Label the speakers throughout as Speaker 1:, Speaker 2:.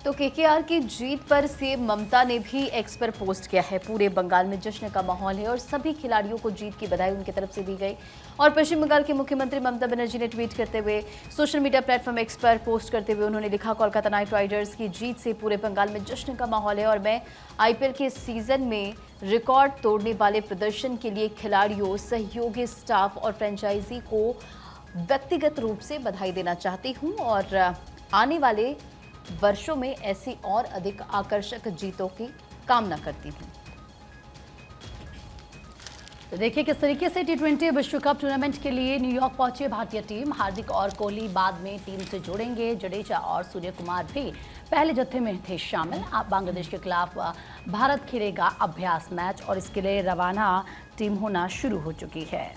Speaker 1: तो केकेआर की जीत पर सीएम ममता ने भी एक्स पर पोस्ट किया है। पूरे बंगाल में जश्न का माहौल है और सभी खिलाड़ियों को जीत की बधाई उनकी तरफ से दी गई। और पश्चिम बंगाल के मुख्यमंत्री ममता बनर्जी ने ट्वीट करते हुए सोशल मीडिया प्लेटफॉर्म एक्स पर पोस्ट करते हुए उन्होंने लिखा, कोलकाता नाइट राइडर्स की जीत से पूरे बंगाल में जश्न का माहौल है और मैं आईपीएल के सीजन में रिकॉर्ड तोड़ने वाले प्रदर्शन के लिए खिलाड़ियों, सहयोगी स्टाफ और फ्रेंचाइजी को व्यक्तिगत रूप से बधाई देना चाहती हूँ और आने वाले वर्षों में ऐसी और अधिक आकर्षक जीतों की कामना करती हूं।
Speaker 2: तो देखिए किस तरीके से टी20 विश्व कप टूर्नामेंट के लिए न्यूयॉर्क पहुंचे भारतीय टीम। हार्दिक और कोहली बाद में टीम से जुड़ेंगे। जडेजा और सूर्य कुमार भी पहले जत्थे में थे शामिल। अब बांग्लादेश के खिलाफ भारत खेलेगा अभ्यास मैच और इसके लिए रवाना टीम होना शुरू हो चुकी है।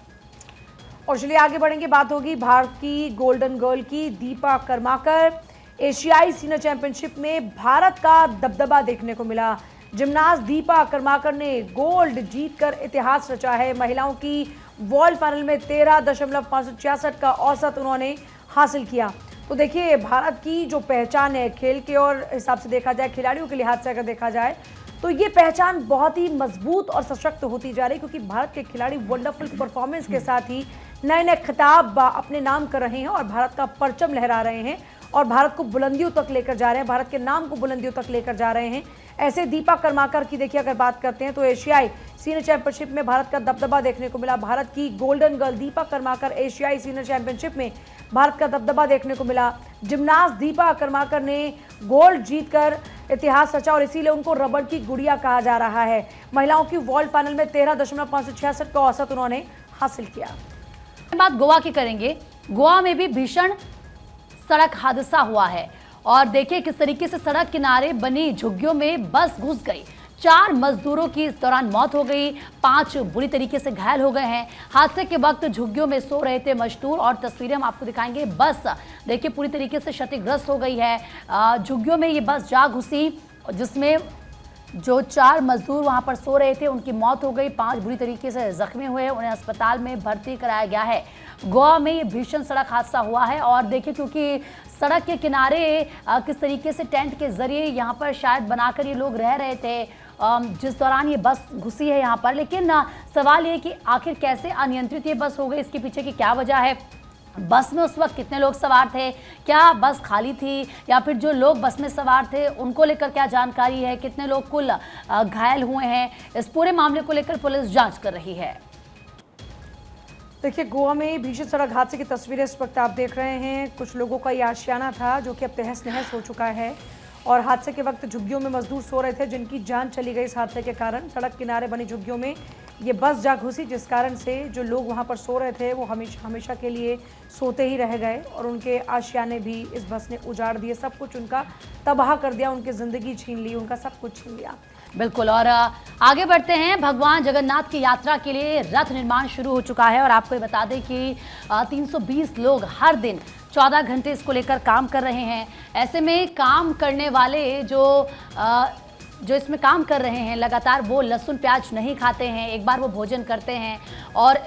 Speaker 3: और चलिए आगे बढ़ेंगे, बात होगी भारत की गोल्डन गर्ल की, दीपा कर्माकर। एशियाई सीनियर चैंपियनशिप में भारत का दबदबा देखने को मिला। जिमनास्ट दीपा कर्माकर ने गोल्ड जीतकर इतिहास रचा है। महिलाओं की वर्ल्ड फाइनल में 13.566 का औसत उन्होंने हासिल किया। तो देखिए भारत की जो पहचान है खेल के और हिसाब से देखा जाए, खिलाड़ियों के लिहाज से अगर देखा जाए तो ये पहचान बहुत ही मजबूत और सशक्त होती जा रही है, क्योंकि भारत के खिलाड़ी वंडरफुल परफॉर्मेंस के साथ ही नए नए खिताब अपने नाम कर रहे हैं और भारत का परचम लहरा रहे हैं और भारत को बुलंदियों तक लेकर जा रहे हैं, भारत के नाम को बुलंदियों तक लेकर जा रहे हैं। ऐसे दीपा कर्माकर की देखिए अगर बात करते हैं तो एशियाई सीनियर चैंपियनशिप में भारत का दबदबा देखने को मिला। भारत की गोल्डन गर्ल दीपा कर्माकर एशियाई सीनियर चैंपियनशिप में भारत का दबदबा देखने को मिला। जिमनास्ट दीपा कर्माकर ने गोल्ड जीतकर इतिहास रचा और इसीलिए उनको रबड़ की गुड़िया कहा जा रहा है। महिलाओं की वर्ल्ड फाइनल में 13.566 का औसत उन्होंने हासिल किया।
Speaker 2: बात गोवा की करेंगे। गोवा में भी भीषण सड़क हादसा हुआ है और देखिए किस तरीके से सड़क किनारे बनी झुग्गियों में बस घुस गई। 4 मजदूरों की इस दौरान मौत हो गई, 5 बुरी तरीके से घायल हो गए हैं। हादसे के वक्त झुग्गियों में सो रहे थे मजदूर और तस्वीरें हम आपको दिखाएंगे। बस देखिए पूरी तरीके से क्षतिग्रस्त हो गई है। झुग्गियों में ये बस जा घुसी जिसमें जो 4 मजदूर वहां पर सो रहे थे उनकी मौत हो गई, 5 बुरी तरीके से जख्मी हुए, उन्हें अस्पताल में भर्ती कराया गया है। गोवा में ये भीषण सड़क हादसा हुआ है और देखिए क्योंकि सड़क के किनारे किस तरीके से टेंट के जरिए यहाँ पर शायद बनाकर ये लोग रह रहे थे जिस दौरान ये बस घुसी है यहाँ पर। लेकिन सवाल ये कि आखिर कैसे अनियंत्रित ये बस हो गई, इसके पीछे की क्या वजह है। बस में उस वक्त कितने लोग सवार थे, क्या बस खाली थी या फिर जो लोग बस में सवार थे उनको लेकर क्या जानकारी है, कितने लोग कुल घायल हुए हैं, इस पूरे मामले को लेकर पुलिस जांच कर रही है।
Speaker 3: देखिए गोवा में भीषण सड़क हादसे की तस्वीरें इस वक्त आप देख रहे हैं। कुछ लोगों का ये आशियाना था जो कि अब तहस नहस हो चुका है और हादसे के वक्त झुग्गियों में मजदूर सो रहे थे जिनकी जान चली गई इस हादसे के कारण। सड़क किनारे बनी झुग्गियों में ये बस जा घुसी जिस कारण से जो लोग वहां पर सो रहे थे वो हमेशा के लिए सोते ही रह गए और उनके आशियाने भी इस बस ने उजाड़ दिए, सब कुछ उनका तबाह कर दिया, उनकी ज़िंदगी छीन ली, उनका सब कुछ छीन लिया।
Speaker 2: बिल्कुल। और आगे बढ़ते हैं। भगवान जगन्नाथ की यात्रा के लिए रथ निर्माण शुरू हो चुका है और आपको ये बता दें कि 320 लोग हर दिन 14 घंटे इसको लेकर काम कर रहे हैं। ऐसे में काम करने वाले जो इसमें काम कर रहे हैं लगातार वो लहसुन प्याज नहीं खाते हैं, एक बार वो भोजन करते हैं और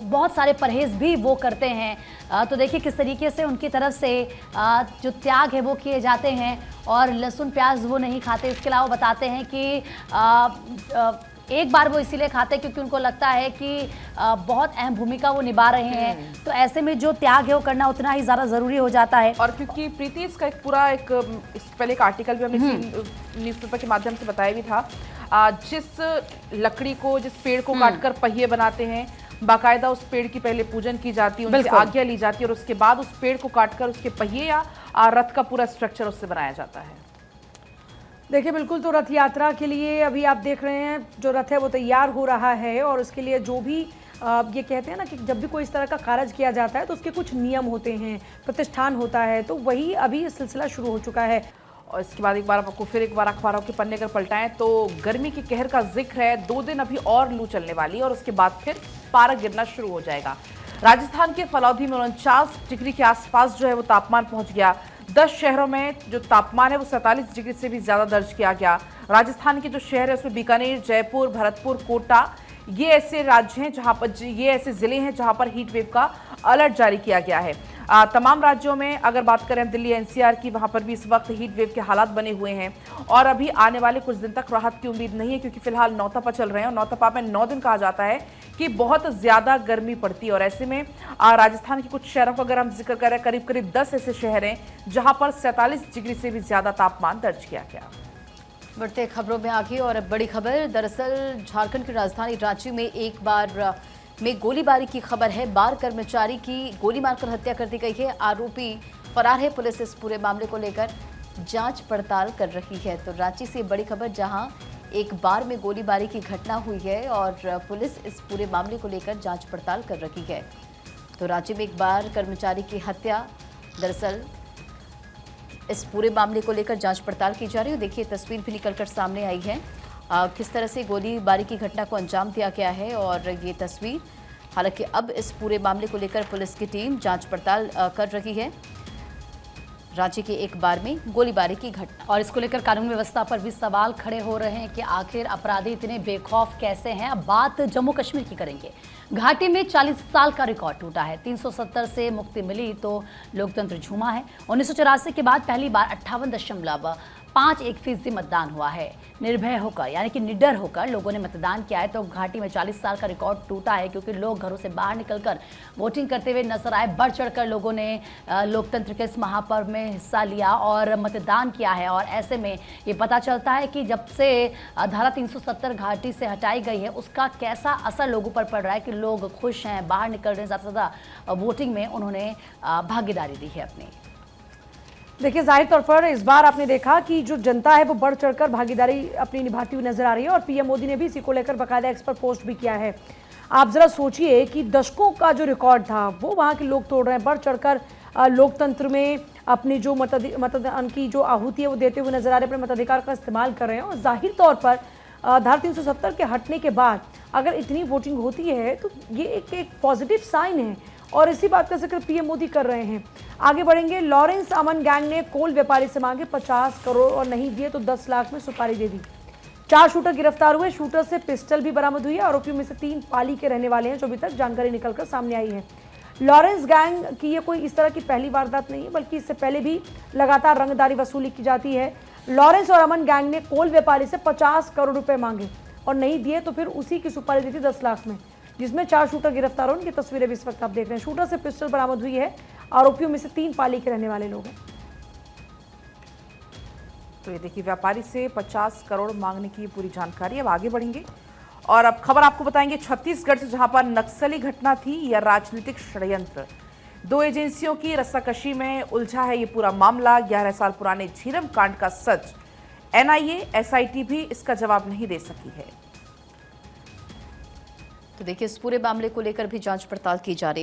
Speaker 2: बहुत सारे परहेज़ भी वो करते हैं। तो देखिए किस तरीके से उनकी तरफ से जो त्याग है वो किए जाते हैं और लहसुन प्याज वो नहीं खाते। इसके अलावा बताते हैं कि एक बार वो इसीलिए खाते हैं क्योंकि उनको लगता है कि बहुत अहम भूमिका वो निभा रहे हैं। तो ऐसे में जो त्याग है वो करना उतना ही ज़्यादा ज़रूरी हो जाता है।
Speaker 4: और क्योंकि प्रीति इसका एक पूरा पहले एक आर्टिकल भी हमने न्यूज़पेपर के माध्यम से बताया भी था, जिस लकड़ी को, जिस पेड़ को काटकर पहिए बनाते हैं, बाकायदा उस पेड़ की पहले पूजन की जाती है, उनसे आज्ञा ली जाती है और उसके बाद उस पेड़ को काटकर उसके पहिए या रथ का पूरा स्ट्रक्चर उससे बनाया जाता है।
Speaker 3: देखिए बिल्कुल, तो रथ यात्रा के लिए अभी आप देख रहे हैं जो रथ है वो तैयार हो रहा है और उसके लिए जो भी ये कहते हैं ना कि जब भी कोई इस तरह का कार्य किया जाता है तो उसके कुछ नियम होते हैं, प्रतिष्ठान होता है, तो वही अभी सिलसिला शुरू हो चुका है।
Speaker 4: और इसके बाद एक बार आपको फिर एक बार अखबारों के पन्ने अगर पलटाएं तो गर्मी की कहर का जिक्र है। 2 दिन अभी और लू चलने वाली और उसके बाद फिर पारा गिरना शुरू हो जाएगा। राजस्थान के फलौदी में 49 डिग्री के आसपास जो है वो तापमान पहुंच गया। 10 शहरों में जो तापमान है वो 47 डिग्री से भी ज़्यादा दर्ज किया गया। राजस्थान के जो शहर है उसमें बीकानेर, जयपुर, भरतपुर, कोटा, ये ऐसे राज्य हैं जहां पर, ये ऐसे ज़िले हैं जहां पर हीट वेव का अलर्ट जारी किया गया है। तमाम राज्यों में अगर बात करें दिल्ली एनसीआर की, वहां पर भी इस वक्त हीट वेव के हालात बने हुए हैं और अभी आने वाले कुछ दिन तक राहत की उम्मीद नहीं है, क्योंकि फिलहाल नौतपा चल रहे हैं और नौतपा में 9 दिन कहा जाता है कि बहुत ज्यादा गर्मी पड़ती है। और ऐसे में राजस्थान के कुछ शहरों का अगर हम जिक्र करें, करीब करीब 10 ऐसे शहर हैं जहां पर 47 डिग्री से भी ज्यादा तापमान दर्ज किया गया।
Speaker 1: बढ़ते खबरों में आगे और अब बड़ी खबर, दरअसल झारखंड की राजधानी रांची में एक बार में गोलीबारी की खबर है। बार कर्मचारी की गोली मारकर हत्या कर दी गई है। आरोपी फरार है। पुलिस इस पूरे मामले को लेकर जांच पड़ताल कर रही है। तो रांची से बड़ी खबर, जहां एक बार में गोलीबारी की घटना हुई है और पुलिस इस पूरे मामले को लेकर जांच पड़ताल कर रही है। तो रांची में एक बार कर्मचारी की हत्या, दरअसल इस पूरे मामले को लेकर जांच पड़ताल की जा रही है। देखिए तस्वीर भी निकलकर सामने आई है, किस तरह से गोलीबारी की घटना को अंजाम दिया गया है और ये तस्वीर। हालांकि अब इस पूरे मामले को लेकर पुलिस की टीम जांच पड़ताल कर रही है। रांची के एक बार में गोलीबारी की घटना,
Speaker 2: और इसको लेकर कानून व्यवस्था पर भी सवाल खड़े हो रहे हैं कि आखिर अपराधी इतने बेखौफ कैसे हैं। अब बात जम्मू कश्मीर की करेंगे। घाटी में 40 साल का रिकॉर्ड टूटा है। 370 से मुक्ति मिली तो लोकतंत्र झूमा है। 1984 के बाद पहली बार 58.51% मतदान हुआ है। निर्भय होकर यानी कि निडर होकर लोगों ने मतदान किया है। तो घाटी में 40 साल का रिकॉर्ड टूटा है, क्योंकि लोग घरों से बाहर निकलकर वोटिंग करते हुए नजर आए। बढ़ चढ़कर लोगों ने लोकतंत्र के इस महापर्व में हिस्सा लिया और मतदान किया है। और ऐसे में ये पता चलता है कि जब से धारा 370 घाटी से हटाई गई है, उसका कैसा असर लोगों पर पड़ रहा है कि लोग खुश हैं, बाहर निकल रहे हैं, ज़्यादा से ज़्यादा वोटिंग में उन्होंने भागीदारी दी है अपनी।
Speaker 3: देखिए जाहिर तौर पर इस बार आपने देखा कि जो जनता है वो बढ़ चढ़कर भागीदारी अपनी निभाती हुई नजर आ रही है और पीएम मोदी ने भी इसी को लेकर बाकायदा एक्स पर पोस्ट भी किया है। आप जरा सोचिए कि दशकों का जो रिकॉर्ड था वो वहाँ के लोग तोड़ रहे हैं। बढ़ चढ़कर लोकतंत्र में अपनी जो मतदान की जो आहुति है वो देते हुए नजर आ रहे हैं, अपने मताधिकार का इस्तेमाल कर रहे हैं। और जाहिर तौर पर धारा 370 के हटने के बाद अगर इतनी वोटिंग होती है तो ये एक पॉजिटिव साइन है और इसी बात का जिक्र पीएम मोदी कर रहे हैं। आगे बढ़ेंगे। लॉरेंस अमन गैंग ने कोल व्यापारी से मांगे 50 करोड़ और नहीं दिए तो 10 लाख में सुपारी दे दी। 4 शूटर गिरफ्तार हुए। शूटर से पिस्टल भी बरामद हुई है। आरोपियों में से 3 पाली के रहने वाले हैं, जो अभी तक जानकारी निकलकर सामने आई है। लॉरेंस गैंग की ये कोई इस तरह की पहली वारदात नहीं है, बल्कि इससे पहले भी लगातार रंगदारी वसूली की जाती है। लॉरेंस और अमन गैंग ने कोल व्यापारी से 50 करोड़ रुपए मांगे और नहीं दिए तो फिर उसी की सुपारी दी थी 10 लाख में, जिसमें 4 शूटर गिरफ्तार हो। उनकी तस्वीरें भी इस वक्त आप देख रहे हैं। शूटर से पिस्टल बरामद हुई है। आरोपियों में से 3 पाली के रहने वाले लोग हैं।
Speaker 4: तो ये देखिए, व्यापारी से 50 करोड़ मांगने की पूरी जानकारी। अब आगे बढ़ेंगे और अब खबर आपको बताएंगे छत्तीसगढ़ से, जहां पर नक्सली घटना थी या राजनीतिक षड्यंत्र। 2 एजेंसियों की रस्साकशी में उलझा है ये पूरा मामला। 11 साल पुराने झीरम कांड का सच एनआईए, एसआईटी भी इसका जवाब नहीं दे सकी है।
Speaker 1: तो देखिए इस पूरे मामले को लेकर भी जांच पड़ताल की जा रही है।